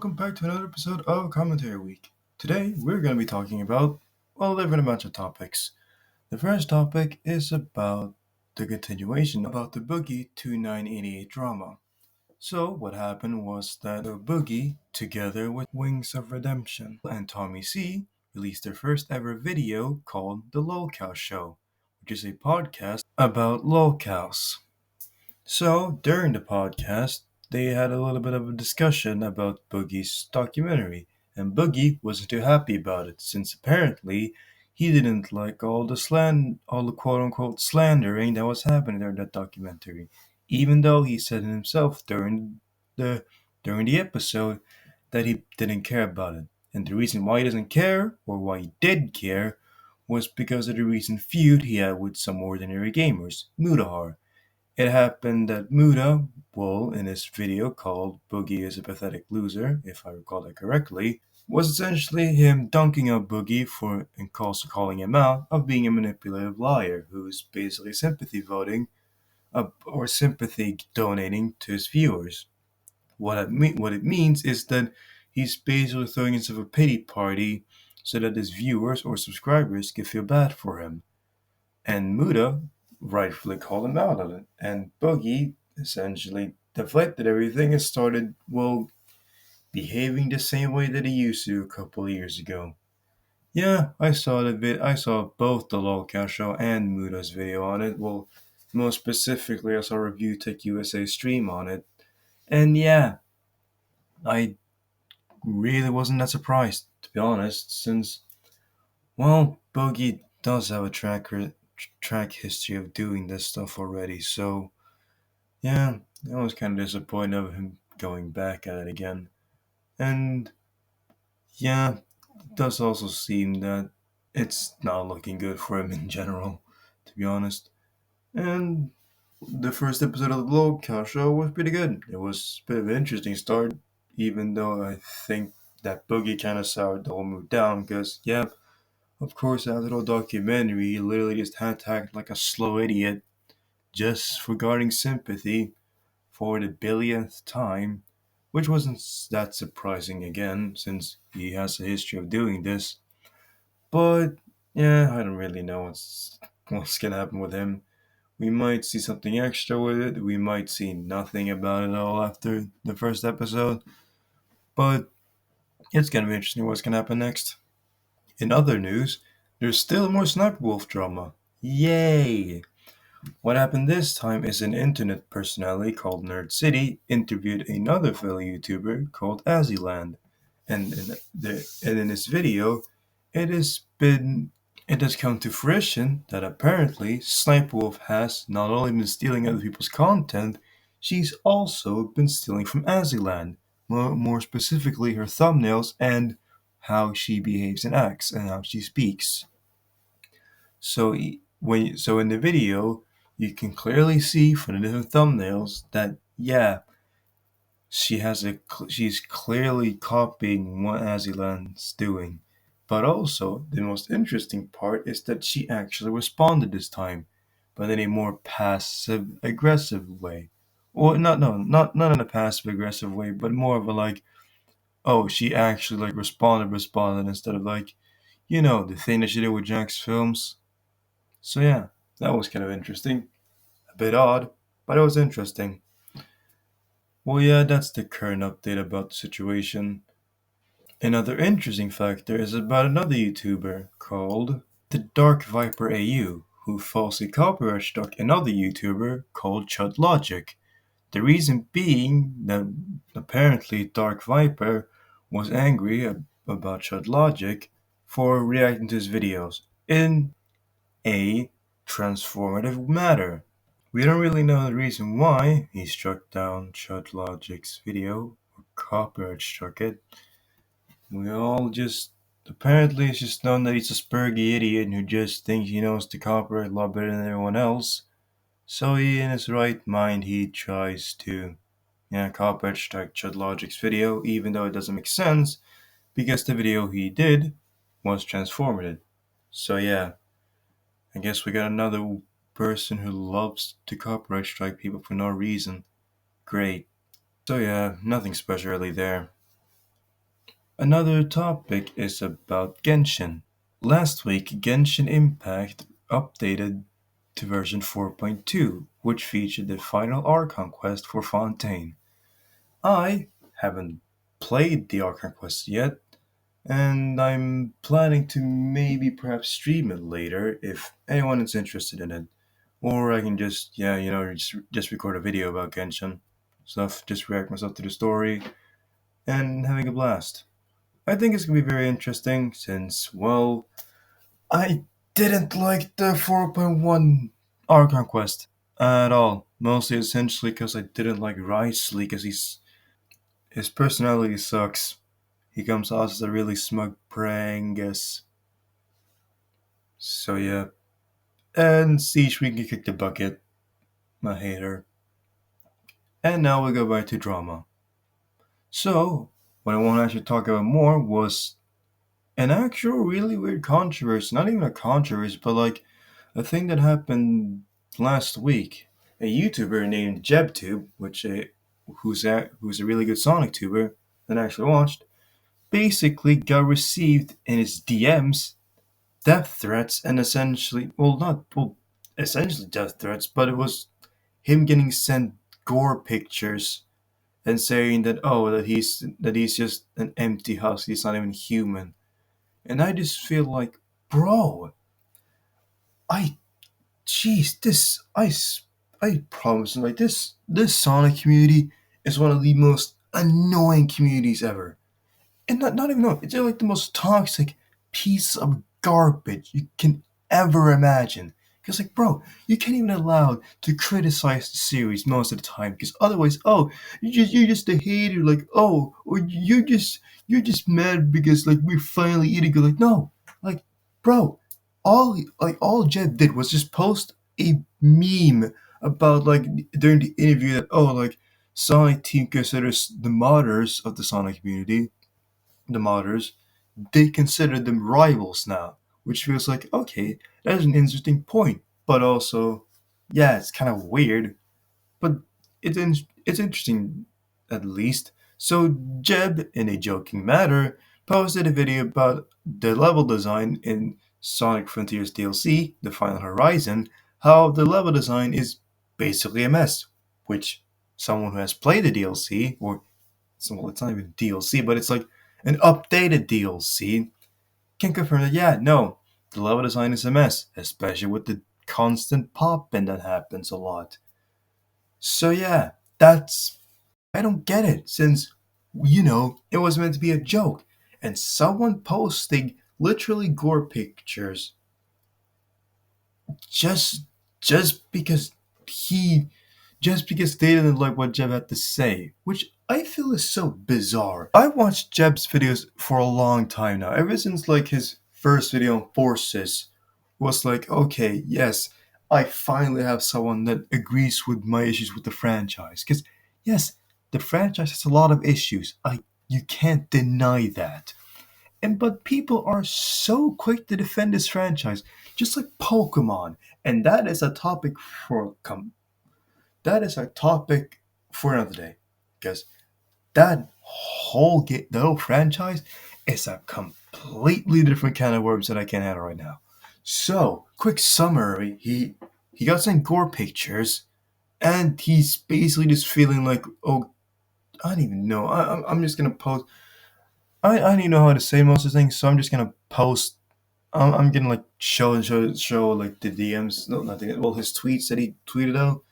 welcome back to another episode of Commentary Week. Today, we're going to be talking about, different bunch of topics. The first topic is about the continuation about the Boogie 2988 drama. So, what happened was that the Boogie, together with Wings of Redemption and Tommy C, released their first ever video called The Lolcow Show, which is a podcast about lolcows. So, during the podcast, they had a little bit of a discussion about Boogie's documentary, and Boogie wasn't too happy about it since apparently he didn't like all the quote unquote slandering that was happening during that documentary, even though he said himself the during the episode that he didn't care about it. And the reason why he doesn't care, or why he did care, was because of the recent feud he had with some ordinary gamers, Mudahar. It happened that Muda, well, in his video called Boogie is a Pathetic Loser, if I recall that correctly, was essentially him dunking on Boogie for and also calling him out of being a manipulative liar who's basically sympathy voting or sympathy donating to his viewers. What it means is that he's basically throwing himself a pity party so that his viewers or subscribers can feel bad for him. And Muda rightfully called him out on it. And Boogie essentially deflected everything and started, behaving the same way that he used to a couple of years ago. Yeah, I saw both the Lolcow show and Muda's video on it. Well, most specifically, I saw Review Tech USA stream on it. And yeah, I really wasn't that surprised, to be honest, since, Boogie does have a track history of doing this stuff already, so yeah, I was kind of disappointed of him going back at it again. And yeah, it does also seem that it's not looking good for him in general, to be honest. And the first episode of the Lolcow show was pretty good. It was a bit of an interesting start, even though I think that Boogie kind of soured the whole mood down, because, yeah, of course, after the documentary, he literally just had to act like a slow idiot just regarding sympathy for the billionth time, which wasn't that surprising again, since he has a history of doing this. But yeah, I don't really know what's gonna happen with him. We might see something extra with it. We might see nothing about it all after the first episode. But it's gonna be interesting what's gonna happen next. In other news, there's still more Sniper Wolf drama. Yay! What happened this time is an internet personality called Nerd City interviewed another fellow YouTuber called Aziland, and in this video, it has been it has come to fruition that apparently Sniper Wolf has not only been stealing other people's content, she's also been stealing from Aziland, more specifically her thumbnails and how she behaves and acts and how she speaks. So in the video, you can clearly see from the different thumbnails that yeah, she's clearly copying what Aziland's doing. But also, the most interesting part is that she actually responded this time, but in a more passive aggressive way. Or not in a passive aggressive way, but more of a like, oh, she actually like responded instead of like, the thing that she did with Jack's films. So yeah, that was kind of interesting. A bit odd, but it was interesting. Well, yeah, that's the current update about the situation. Another interesting factor is about another YouTuber called the Dark Viper AU, who falsely copyright struck another YouTuber called Chud Logic. The reason being that apparently Dark Viper was angry about Chud Logic for reacting to his videos in a transformative manner. We don't really know the reason why he struck down Chud Logic's video or copyright struck it. We all just apparently it's just known that he's a spurgy idiot who just thinks he knows the copyright law better than everyone else. So he, in his right mind, he tries to, copyright strike Chud Logic's video, even though it doesn't make sense because the video he did was transformative. So yeah, I guess we got another person who loves to copyright strike people for no reason. Great. So yeah, nothing special really there. Another topic is about Genshin. Last week, Genshin Impact updated to version 4.2, which featured the final Archon quest for Fontaine. I haven't played the Archon quest yet, and I'm planning to maybe perhaps stream it later if anyone is interested in it. Or I can just, just record a video about Genshin stuff, just react myself to the story, and having a blast. I think it's gonna be very interesting since, well, I didn't like the 4.1 Archon quest at all. Mostly essentially because I didn't like Riceley because his personality sucks. He comes off as a really smug prangus. So yeah. And Siege we can kick the bucket. I hate her. And now we go back to drama. So, what I want to actually talk about more was an actual really weird controversy. Not even a controversy, but like a thing that happened last week. A YouTuber named JebTube, who's a really good Sonic tuber that I actually watched, basically got received in his DMs death threats and essentially, well, not well, essentially death threats, but it was him getting sent gore pictures and saying that that he's just an empty husk, he's not even human. And I just feel like, bro, I jeez, I promise, like this Sonic community is one of the most annoying communities ever. And not even know, it's like the most toxic piece of garbage you can ever imagine. Because like, bro, you can't even allow to criticize the series most of the time. Because otherwise, oh, you're just a hater. Like, oh, or you're just mad because like we're finally eating good. Like, no, like, bro, all Jed did was just post a meme about like during the interview that, oh, like Sonic Team considers the modders of the Sonic community, the modders, they consider them rivals now, which feels like, okay, that's an interesting point, but also, yeah, it's kind of weird, but it's interesting at least. So Jeb, in a joking manner, posted a video about the level design in Sonic Frontiers DLC, The Final Horizon, how the level design is basically a mess, which someone who has played the DLC, or well, it's not even DLC, but it's like an updated DLC, can confirm that, yeah, no, the level design is a mess, especially with the constant pop-in that happens a lot. So yeah, that's I don't get it since it was meant to be a joke, and someone posting literally gore pictures just just because he just because they didn't like what Jeb had to say, which I feel is so bizarre. I watched Jeb's videos for a long time now, ever since like his first video on Forces was like, okay, yes, I finally have someone that agrees with my issues with the franchise. Because yes, the franchise has a lot of issues. You can't deny that. And but people are so quick to defend this franchise, just like Pokemon, and that is a topic for another day, because that whole franchise is a completely different kind of worms that I can't handle right now. So, quick summary: he got some gore pictures, and he's basically just feeling like, oh, I don't even know. I'm just gonna post. I don't even know how to say most of the things, so I'm just gonna post. I'm gonna like show like the DMs, no, nothing. Well, his tweets that he tweeted out,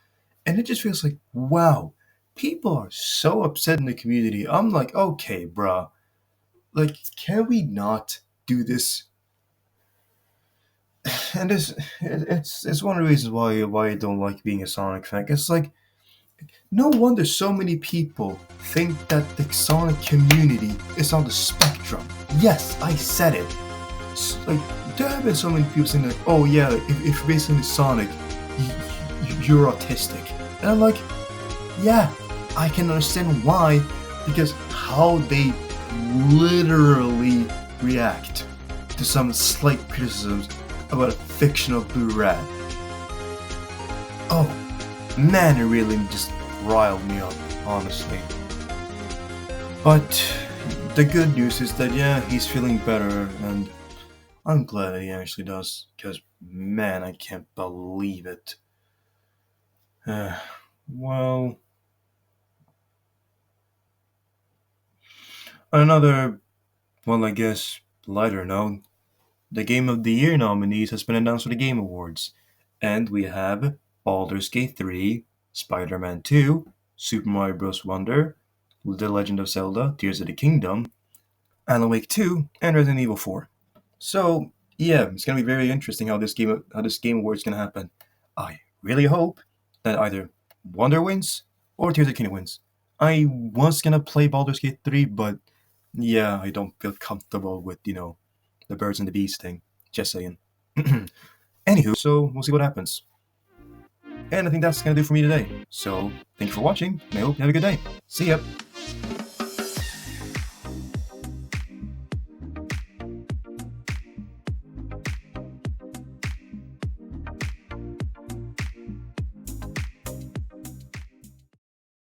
and it just feels like, wow, people are so upset in the community. I'm like, okay, bruh, like, can we not do this? And it's one of the reasons why I don't like being a Sonic fan. It's like, no wonder so many people think that the Sonic community is on the spectrum. Yes, I said it. Like, there have been so many people saying like, oh yeah, if you're based on Sonic, you're autistic. And I'm like, yeah, I can understand why, because how they literally react to some slight criticisms about a fictional blue rat. Oh, man, it really just riled me up, honestly. But the good news is that yeah, he's feeling better, and I'm glad that he actually does. Because man, I can't believe it. Well, another, well, I guess lighter note. The Game of the Year nominees has been announced for the Game Awards, and we have Baldur's Gate 3, Spider-Man 2, Super Mario Bros. Wonder, The Legend of Zelda: Tears of the Kingdom, Alan Wake 2, and Resident Evil 4. So yeah, it's gonna be very interesting how this game award is gonna happen. I really hope that either Wonder wins or Tears of the Kingdom wins. I was gonna play Baldur's Gate 3, but yeah, I don't feel comfortable with the birds and the bees thing. Just saying. Anywho, so we'll see what happens. And I think that's gonna do for me today. So thank you for watching, and I hope you have a good day. See ya.